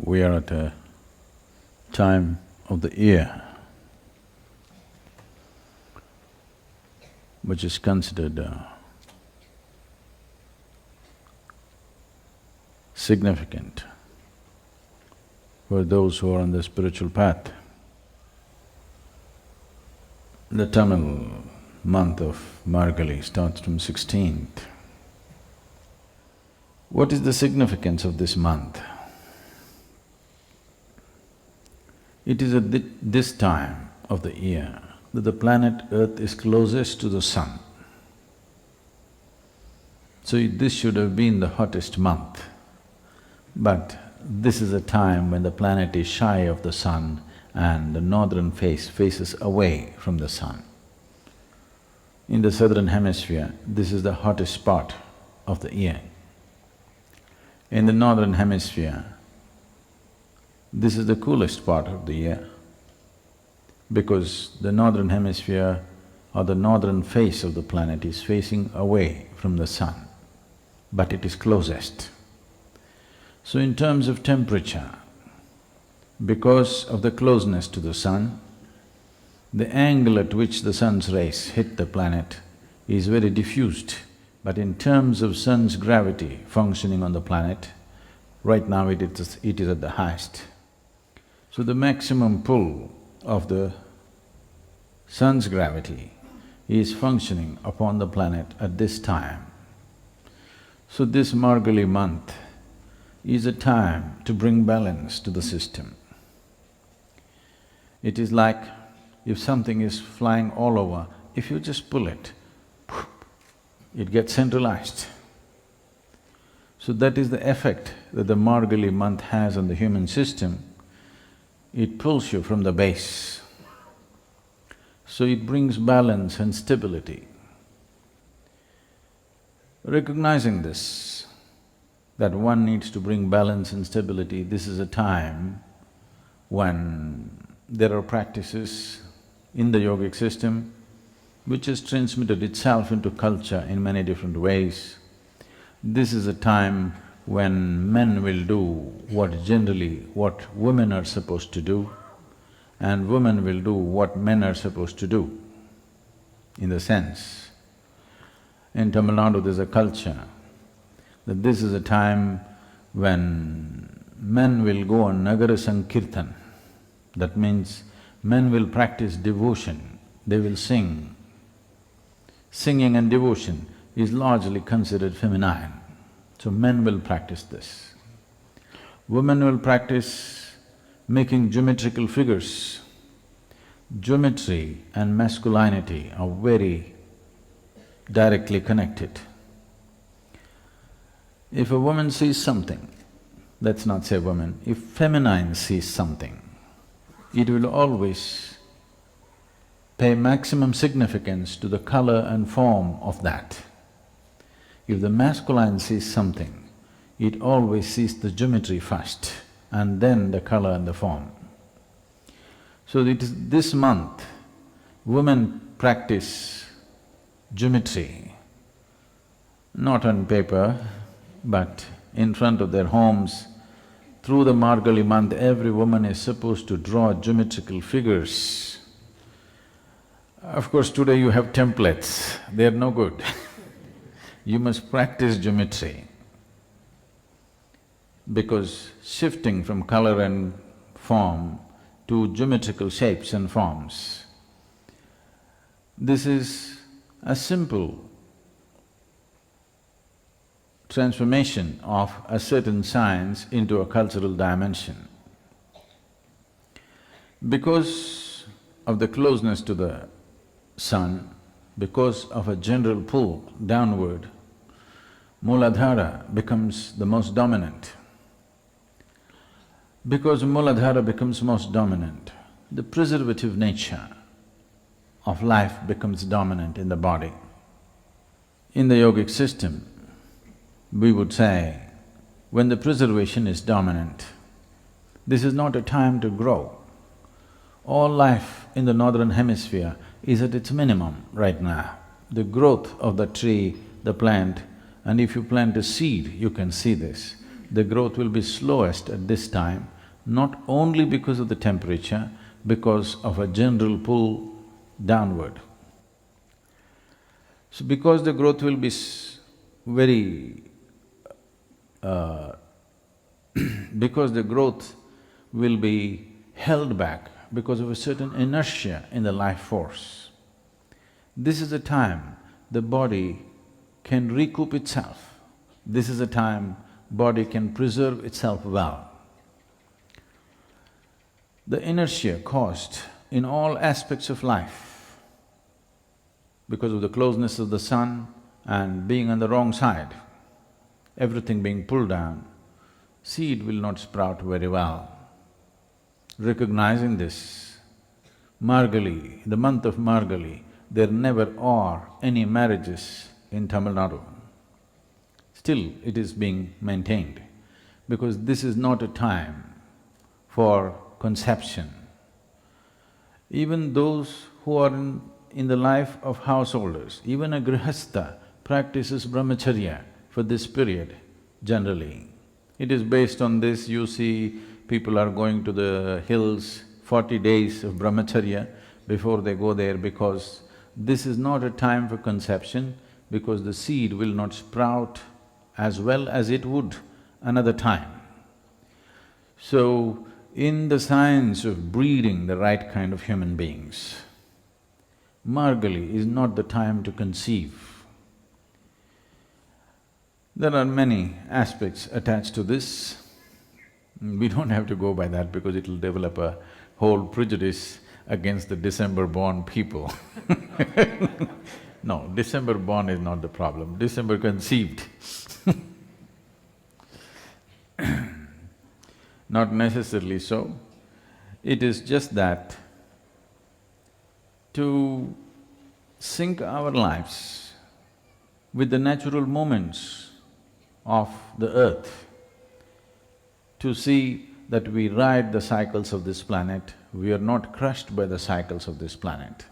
We are at a time of the year which is considered significant for those who are on the spiritual path. The Tamil month of Margazhi starts from 16th. What is the significance of this month? It is at this time of the year that the planet Earth is closest to the sun. So this should have been the hottest month. But this is a time when the planet is shy of the sun and the northern face faces away from the sun. In the southern hemisphere, this is the hottest spot of the year. In the northern hemisphere, this is the coolest part of the year because the northern hemisphere or the northern face of the planet is facing away from the sun, but it is closest. So in terms of temperature, because of the closeness to the sun, the angle at which the sun's rays hit the planet is very diffused. But in terms of sun's gravity functioning on the planet, right now it is at the highest. So the maximum pull of the sun's gravity is functioning upon the planet at this time. So this Margazhi month is a time to bring balance to the system. It is like if something is flying all over, if you just pull it, it gets centralized. So that is the effect that the Margazhi month has on the human system. It pulls you from the base. So it brings balance and stability. Recognizing this, that one needs to bring balance and stability, this is a time when there are practices in the yogic system which has transmitted itself into culture in many different ways. This is a time when men will do what women are supposed to do, and women will do what men are supposed to do, in the sense. In Tamil Nadu there's a culture that this is a time when men will go on Nagara Sankirtan. That means men will practice devotion, they will sing. Singing and devotion is largely considered feminine, so men will practice this. Women will practice making geometrical figures. Geometry and masculinity are very directly connected. If a woman sees something, let's not say woman, if feminine sees something, it will always pay maximum significance to the color and form of that. If the masculine sees something, it always sees the geometry first and then the color and the form. So it is this month, women practice geometry, not on paper, but in front of their homes. Through the Margazhi month, every woman is supposed to draw geometrical figures. Of course, today you have templates, they are no good. You must practice geometry because shifting from color and form to geometrical shapes and forms, this is a simple transformation of a certain science into a cultural dimension. Because of the closeness to the sun, because of a general pull downward, Mooladhara becomes the most dominant. Because Mooladhara becomes most dominant, the preservative nature of life becomes dominant in the body. In the yogic system, we would say, when the preservation is dominant, this is not a time to grow. All life in the northern hemisphere is at its minimum right now. The growth of the tree, the plant, and if you plant a seed, you can see this. the growth will be slowest at this time, not only because of the temperature, because of a general pull downward. So because the growth will be very… because the growth will be held back because of a certain inertia in the life force, this is a time the body can recoup itself. This is a time body can preserve itself well. The inertia caused in all aspects of life because of the closeness of the sun and being on the wrong side, everything being pulled down, seed will not sprout very well. Recognizing this, Margazhi, the month of Margazhi, there never are any marriages in Tamil Nadu. Still, it is being maintained because this is not a time for conception. Even those who are in the life of householders, even a grihastha practices brahmacharya for this period generally. It is based on this, you see people are going to the hills 40 days of brahmacharya before they go there, because this is not a time for conception, because the seed will not sprout as well as it would another time. So, in the science of breeding the right kind of human beings, Margazhi is not the time to conceive. There are many aspects attached to this. We don't have to go by that because it'll develop a whole prejudice against the December-born people. No, December-born is not the problem, December-conceived. Not necessarily so. It is just that to sync our lives with the natural moments of the earth, to see that we ride the cycles of this planet, we are not crushed by the cycles of this planet.